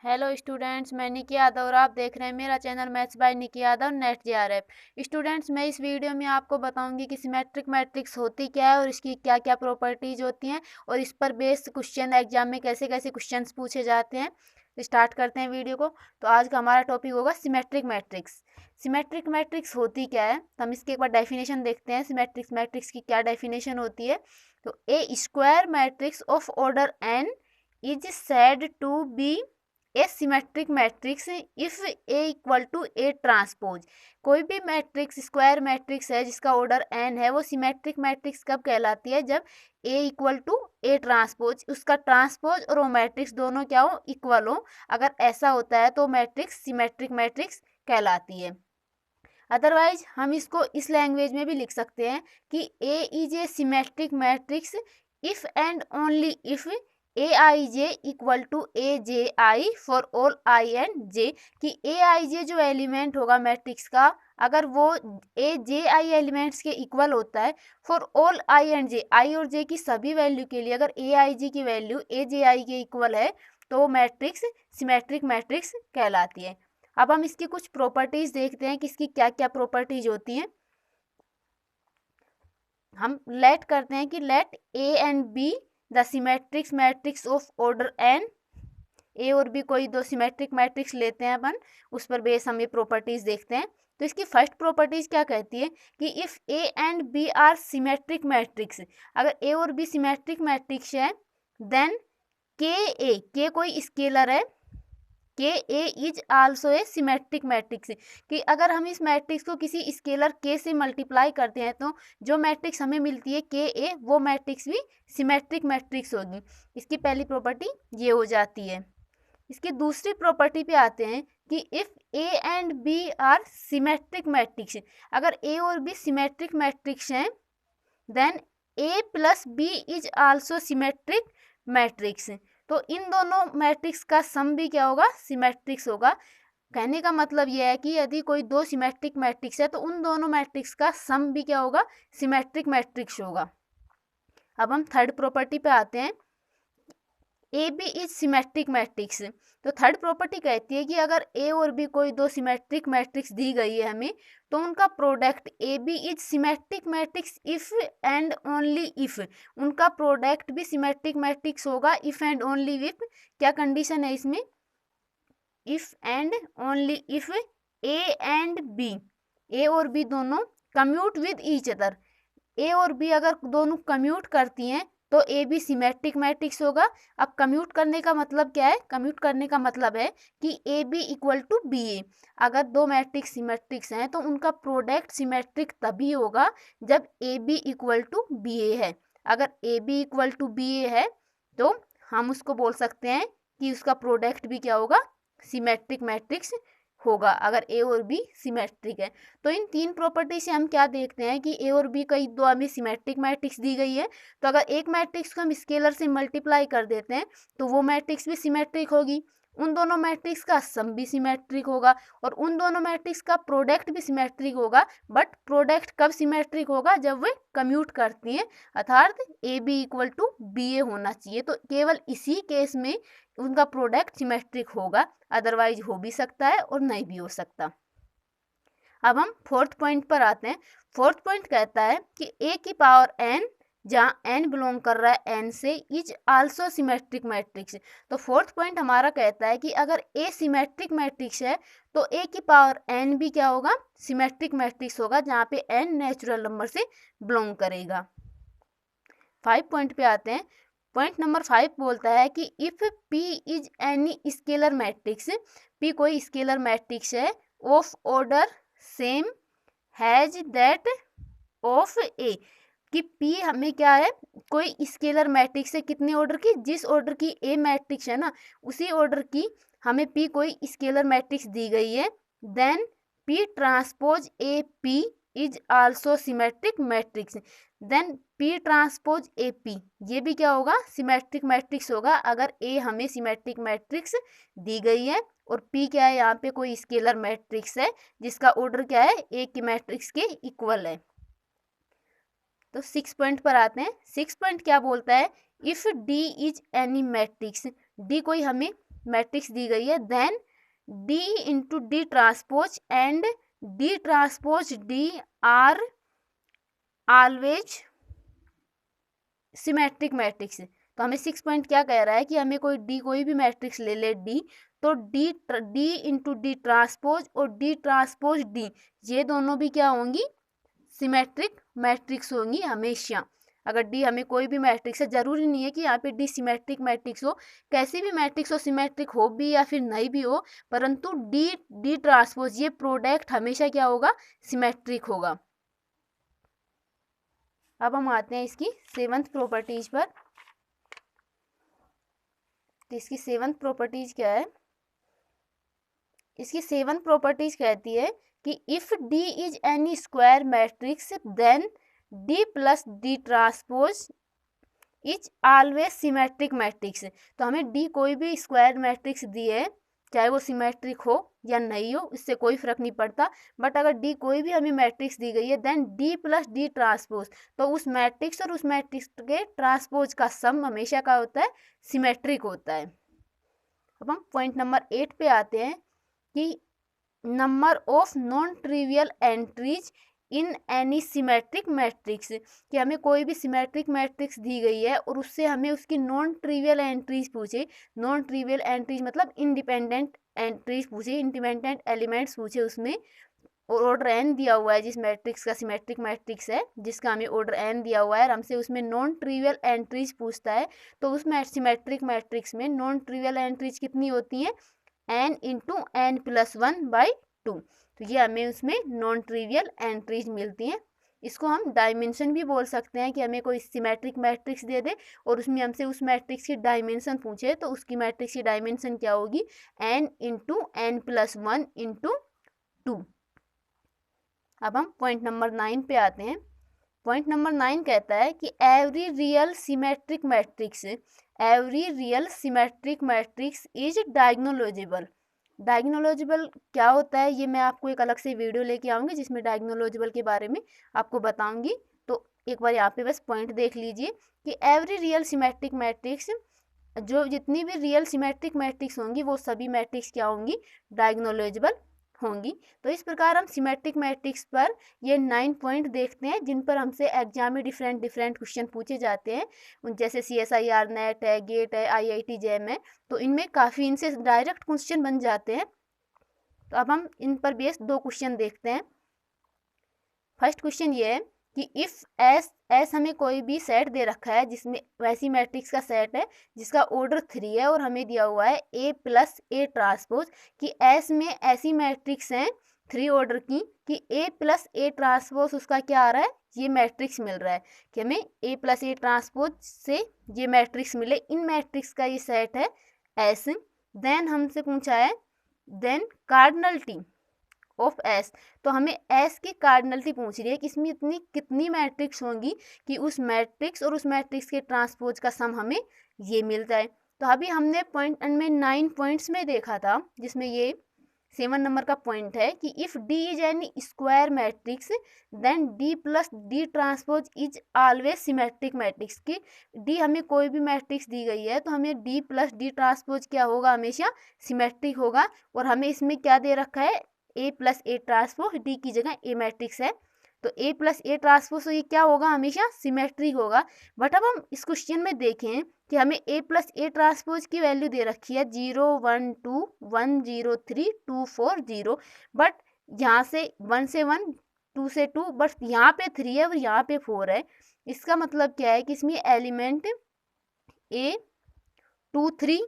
Hello students, मैं निकी यादव और आप देख रहे हैं मेरा channel maths by Nikki Yadav NET JRF. Students, मैं इस वीडियो में आपको बताऊंगी कि सिमेट्रिक मैट्रिक्स होती क्या है और इसकी क्या क्या प्रॉपर्टीज होती हैं और इस पर बेस्ड क्वेश्चन एग्जाम में कैसे कैसे क्वेश्चंस पूछे जाते हैं। तो स्टार्ट करते हैं वीडियो को। तो आज का हमारा टॉपिक होगा सिमेट्रिक मैट्रिक्स। सिमेट्रिक मैट्रिक्स होती क्या है, तो हम इसके एक बार डेफिनेशन देखते हैं। सिमेट्रिक मैट्रिक्स की क्या डेफिनेशन होती है। तो a square matrix of order n is said to B a symmetric matrix if A equal to A transpose. कोई भी मैट्रिक्स स्क्वायर मैट्रिक्स है जिसका ऑर्डर एन है, वो सिमेट्रिक मैट्रिक्स कब कहलाती है, जब ए इक्वल टू ए ट्रांसपोज, उसका ट्रांसपोज और वो मैट्रिक्स दोनों क्या हो, इक्वल हो। अगर ऐसा होता है तो मैट्रिक्स सिमेट्रिक मैट्रिक्स कहलाती है। अदरवाइज हम इसको इस लैंग्वेज में भी लिख सकते हैं कि A is a symmetric matrix if and only if a i j equal to a j i for all i and j. कि ए आई जे जो एलिमेंट होगा मैट्रिक्स का, अगर वो ए जे आई एलिमेंट्स के इक्वल होता है फॉर ऑल आई एंड जे, आई और जे की सभी वैल्यू के लिए अगर ए आई जी की वैल्यू ए जे आई के इक्वल है तो मैट्रिक्स सिमेट्रिक मैट्रिक्स कहलाती है। अब हम इसकी कुछ प्रॉपर्टीज देखते हैं कि इसकी क्या क्या प्रॉपर्टीज होती हैं। हम लेट करते हैं कि let A and B the symmetrics matrix of order n. A और बी कोई दो सिमेट्रिक मैट्रिक्स लेते हैं अपन, उस पर बेस हम ये प्रॉपर्टीज देखते हैं। तो इसकी फर्स्ट प्रॉपर्टीज क्या कहती है कि if A and B are symmetric matrix, अगर ए और बी सिमेट्रिक मैट्रिक्स है, देन के कोई स्केलर है, k A is also a symmetric matrix. कि अगर हम इस मैट्रिक्स को किसी स्केलर के से मल्टीप्लाई करते हैं तो जो मैट्रिक्स हमें मिलती है के ए, वो मैट्रिक्स भी सिमेट्रिक मैट्रिक्स होगी। इसकी पहली प्रॉपर्टी ये हो जाती है। इसकी दूसरी प्रॉपर्टी पे आते हैं कि if A and B are symmetric matrix, अगर ए और बी सिमेट्रिक मैट्रिक्स हैं, then A plus B is also symmetric matrix. तो इन दोनों मैट्रिक्स का सम भी क्या होगा, सिमेट्रिक्स होगा। कहने का मतलब यह है कि यदि कोई दो सिमेट्रिक मैट्रिक्स है तो उन दोनों मैट्रिक्स का सम भी क्या होगा, सिमेट्रिक मैट्रिक्स होगा। अब हम थर्ड प्रॉपर्टी पे आते हैं, A B is symmetric matrix. तो थर्ड प्रॉपर्टी कहती है कि अगर ए और बी कोई दो सिमेट्रिक मैट्रिक्स दी गई है हमें, तो उनका product A B is symmetric matrix if and only if, उनका प्रोडक्ट भी सिमेट्रिक मैट्रिक्स होगा इफ एंड ओनली इफ। क्या कंडीशन है इसमें, if and only if A and B, A और बी दोनों commute with each other. A और B अगर दोनों कम्यूट करती हैं तो ए बी सिमेट्रिक मैट्रिक्स होगा। अब कम्यूट करने का मतलब क्या है, कम्यूट करने का मतलब है कि A B equal to B A. अगर दो मैट्रिक्स सिमेट्रिक्स हैं तो उनका प्रोडक्ट सिमेट्रिक तभी होगा जब A B equal to B A है। अगर A B equal to B A है तो हम उसको बोल सकते हैं कि उसका प्रोडक्ट भी क्या होगा, सिमेट्रिक मैट्रिक्स होगा, अगर ए और बी सिमेट्रिक है। तो इन तीन प्रॉपर्टी से हम क्या देखते हैं कि ए और बी कई दो हमें सिमेट्रिक मैट्रिक्स दी गई है, तो अगर एक मैट्रिक्स को हम स्केलर से मल्टीप्लाई कर देते हैं तो वो मैट्रिक्स भी सिमेट्रिक होगी, उन दोनों मैट्रिक्स का सम भी सिमेट्रिक होगा और उन दोनों मैट्रिक्स का प्रोडक्ट भी सिमेट्रिक होगा। बट प्रोडक्ट कब सिमेट्रिक होगा, जब वे कम्यूट करती हैं, अर्थात A B equal to B A होना चाहिए। तो केवल इसी केस में उनका प्रोडक्ट सिमेट्रिक होगा, अदरवाइज हो भी सकता है और नहीं भी हो सकता। अब हम फोर्थ पॉइंट पर आते हैं। फोर्थ पॉइंट कहता है कि ए की पावर एन, जहाँ एन बिलोंग कर रहा है एन से, इज आल्सो सिमेट्रिक मैट्रिक्स। तो फोर्थ पॉइंट हमारा कहता है कि अगर ए सिमेट्रिक मैट्रिक्स है तो ए की पावर एन भी क्या होगा, सिमेट्रिक मैट्रिक्स होगा, जहाँ पे एन नेचुरल नंबर से बिलोंग करेगा। 5 पॉइंट पे आते हैं। पॉइंट नंबर 5 बोलता है कि if P is any scalar matrix, P कोई स्केलर मैट्रिक्स है of order same has that of a, कि P हमें क्या है, कोई स्केलर मैट्रिक्स है, कितने ऑर्डर की, जिस ऑर्डर की ए मैट्रिक्स है ना, उसी ऑर्डर की हमें P कोई स्केलर मैट्रिक्स दी गई है, then P transpose A P is also symmetric matrix. Then P transpose A P, ये भी क्या होगा, सिमेट्रिक मैट्रिक्स होगा अगर ए हमें सिमेट्रिक मैट्रिक्स दी गई है और P क्या है, यहाँ पे कोई स्केलर मैट्रिक्स है जिसका ऑर्डर क्या है, ए की मैट्रिक्स के इक्वल है। तो 6 पॉइंट पर आते हैं। 6 पॉइंट क्या बोलता है, if D is any matrix, D कोई हमें मैट्रिक्स दी गई है, then D into D transpose and D transpose D are always symmetric matrix. तो हमें 6 पॉइंट क्या कह रहा है कि हमें कोई भी मैट्रिक्स ले ले डी, तो डी इंटू डी ट्रांसपोज और डी ट्रांसपोज डी, ये दोनों भी क्या होंगी, सिमेट्रिक मैट्रिक्स होंगी हमेशा। अगर डी हमें कोई भी मैट्रिक्स है, जरूरी नहीं है कि यहाँ पे डी सिमेट्रिक मैट्रिक्स हो, कैसी भी मैट्रिक्स हो, सिमेट्रिक हो भी या फिर नहीं भी हो, परंतु डी ट्रांसपोज ये प्रोडक्ट हमेशा क्या होगा, सिमेट्रिक होगा। अब हम आते हैं इसकी 7th प्रॉपर्टीज पर। तो इसकी 7th प्रॉपर्टीज क्या है, इसकी 7th प्रॉपर्टीज कहती है कि if D is any square matrix then D plus D transpose is always symmetric matrix. तो हमें डी कोई भी स्क्वायर मैट्रिक्स दी है, चाहे वो सिमेट्रिक हो या नहीं हो, इससे कोई फर्क नहीं पड़ता, बट अगर डी कोई भी हमें मैट्रिक्स दी गई है then D plus D transpose, तो उस मैट्रिक्स और उस मैट्रिक्स के ट्रांसपोज का सम हमेशा का होता है, सिमेट्रिक होता है। अब हम पॉइंट नंबर 8 पे आते हैं कि number of non trivial entries in any symmetric matrix, कि हमें कोई भी सिमेट्रिक मैट्रिक्स दी गई है और उससे हमें उसकी नॉन ट्रिवियल एंट्रीज पूछे, नॉन ट्रिवियल एंट्रीज मतलब इंडिपेंडेंट एंट्रीज पूछे, इंडिपेंडेंट एलिमेंट्स पूछे उसमें, और ऑर्डर एन दिया हुआ है जिस मैट्रिक्स का, सिमेट्रिक मैट्रिक्स है जिसका हमें ऑर्डर एन दिया हुआ है और हमसे उसमें नॉन ट्रिवियल एंट्रीज पूछता है, तो उस सिमेट्रिक मैट्रिक्स में नॉन ट्रिवियल एंट्रीज कितनी होती हैं, n इंटू एन प्लस 1/2। तो ये हमें उसमें नॉन ट्रिवियल एंट्रीज मिलती हैं। इसको हम डायमेंशन भी बोल सकते हैं कि हमें कोई सिमेट्रिक मैट्रिक्स दे दे और उसमें हमसे उस मैट्रिक्स की डायमेंशन पूछे, तो उसकी मैट्रिक्स की डायमेंशन क्या होगी, n इंटू एन प्लस 1/2। अब हम पॉइंट नंबर 9 पे आते हैं। पॉइंट नंबर 9 कहता है कि every real symmetric matrix is diagonalisable. Diagonalisable क्या होता है, ये मैं आपको एक अलग से वीडियो लेके आऊँगी जिसमें डायगोनलाइजेबल के बारे में आपको बताऊँगी। तो एक बार यहाँ पे बस पॉइंट देख लीजिए कि एवरी रियल सिमेट्रिक मैट्रिक्स, जो जितनी भी रियल सिमेट्रिक मैट्रिक्स होंगी वो सभी मैट्रिक्स क्या होंगी, डायगोनलाइजेबल होंगी। तो इस प्रकार हम सिमेट्रिक मैट्रिक्स पर ये 9 पॉइंट देखते हैं जिन पर हमसे एग्जाम में डिफरेंट क्वेश्चन पूछे जाते हैं, जैसे CSIR नेट है, गेट है, IIT JEM है, तो इनमें काफ़ी इनसे डायरेक्ट क्वेश्चन बन जाते हैं। तो अब हम इन पर बेस 2 क्वेश्चन देखते हैं। फर्स्ट क्वेश्चन ये है कि इफ़ एस हमें कोई भी सेट दे रखा है जिसमें वैसी मैट्रिक्स का सेट है जिसका ऑर्डर 3 है और हमें दिया हुआ है A प्लस A ट्रांसपोज, कि एस में ऐसी मैट्रिक्स हैं 3 ऑर्डर की कि A प्लस A ट्रांसपोज उसका क्या आ रहा है, ये मैट्रिक्स मिल रहा है, कि हमें A प्लस A ट्रांसपोज से ये मैट्रिक्स मिले, इन मैट्रिक्स का ये सेट है एस। देन हमसे पूछा है देन कार्डिनलिटी ऑफ एस, तो हमें एस की कार्डिनलिटी पूछ रही है कि इसमें इतनी कितनी मैट्रिक्स होंगी कि उस मैट्रिक्स और उस मैट्रिक्स के ट्रांसपोज का सम हमें ये मिलता है। तो अभी हमने पॉइंट में 9 पॉइंट्स में देखा था जिसमें ये 7 नंबर का पॉइंट है कि if D is any square matrix then D plus D transpose is always symmetric matrix, की डी हमें कोई भी मैट्रिक्स दी गई है तो हमें डी प्लस डी ट्रांसपोज क्या होगा, हमेशा सिमेट्रिक होगा। और हमें इसमें क्या दे रखा है, A plus A transpose, D की जगह A मैट्रिक्स है, तो A प्लस A ट्रांसपोज तो ये क्या होगा, हमेशा सिमेट्रिक होगा। बट अब हम इस क्वेश्चन में देखें कि हमें A प्लस A ट्रांसपोज की वैल्यू दे रखी है 0 1 2 1 0 3 2 4 0, बट यहाँ से 1 से 1 2 से 2, बट यहाँ पे 3 है और यहाँ पे 4 है। इसका मतलब क्या है कि इसमें एलिमेंट A 2 3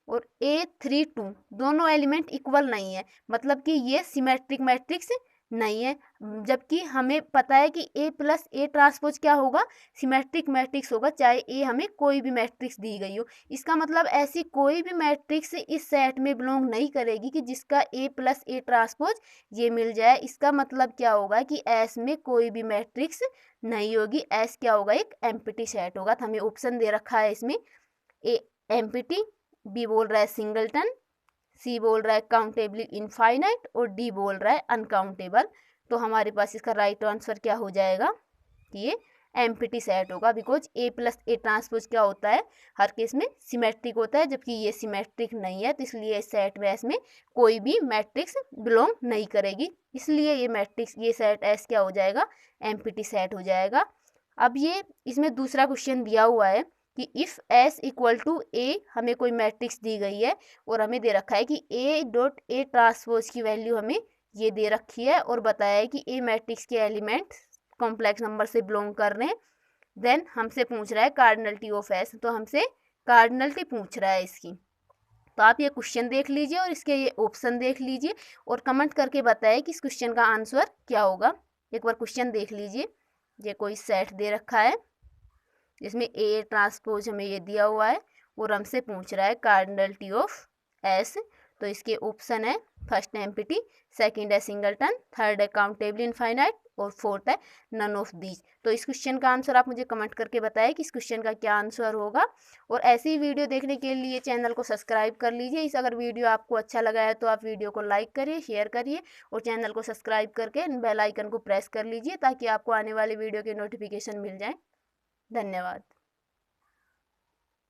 और A3 2 दोनों एलिमेंट इक्वल नहीं है, मतलब कि ये सिमेट्रिक मैट्रिक्स नहीं है। जबकि हमें पता है कि A प्लस A ट्रांसपोज क्या होगा, सिमेट्रिक मैट्रिक्स होगा, चाहे A हमें कोई भी मैट्रिक्स दी गई हो। इसका मतलब ऐसी कोई भी मैट्रिक्स इस सेट में बिलोंग नहीं करेगी कि जिसका A प्लस A ट्रांसपोज ये मिल जाए। इसका मतलब क्या होगा कि S में कोई भी मैट्रिक्स नहीं होगी, S क्या होगा, एक एम्प्टी सेट होगा। तो हमें ऑप्शन दे रखा है इसमें A एम्प्टी, बी बोल रहा है सिंगलटन, सी बोल रहा है काउंटेबली इनफाइनाइट और डी बोल रहा है अनकाउंटेबल। तो हमारे पास इसका राइट आंसर क्या हो जाएगा कि ये एम्प्टी सेट होगा, because A plus A transpose क्या होता है, हर केस में सिमेट्रिक होता है, जबकि ये सिमेट्रिक नहीं है, तो इसलिए इस सेट में एस में कोई भी मैट्रिक्स बिलोंग नहीं करेगी, इसलिए ये मैट्रिक्स ये सेट एस क्या हो जाएगा, एम्प्टी सेट हो जाएगा। अब ये इसमें दूसरा क्वेश्चन दिया हुआ है कि इफ़ एस इक्वल टू ए, हमें कोई मैट्रिक्स दी गई है और हमें दे रखा है कि ए डॉट ए ट्रांसपोज की वैल्यू हमें ये दे रखी है और बताया है कि ए मैट्रिक्स के एलिमेंट कॉम्प्लेक्स नंबर से बिलोंग कर रहे हैं, देन हमसे पूछ रहा है कार्डिनलिटी ऑफ एस, तो हमसे कार्डिनलिटी पूछ रहा है इसकी। तो आप ये क्वेश्चन देख लीजिए और इसके ये ऑप्शन देख लीजिए और कमेंट करके बताएं कि इस क्वेश्चन का आंसर क्या होगा। एक बार क्वेश्चन देख लीजिए, ये कोई सेट दे रखा है जिसमें ए ट्रांसपोज हमें ये दिया हुआ है और हमसे पूछ रहा है कार्डिनलिटी ऑफ एस, तो इसके ऑप्शन है फर्स्ट एम्प्टी, सेकंड है सिंगलटन, थर्ड है काउंटेबल इनफाइनाइट और फोर्थ है नन ऑफ दीज। तो इस क्वेश्चन का आंसर आप मुझे कमेंट करके बताएं कि इस क्वेश्चन का क्या आंसर होगा। और ऐसी ही वीडियो देखने के लिए चैनल को सब्सक्राइब कर लीजिए। इस अगर वीडियो आपको अच्छा लगा है तो आप वीडियो को लाइक करिए, शेयर करिए और चैनल को सब्सक्राइब करके बेल आइकन को प्रेस कर लीजिए ताकि आपको आने वाली वीडियो के नोटिफिकेशन मिल जाए। धन्यवाद।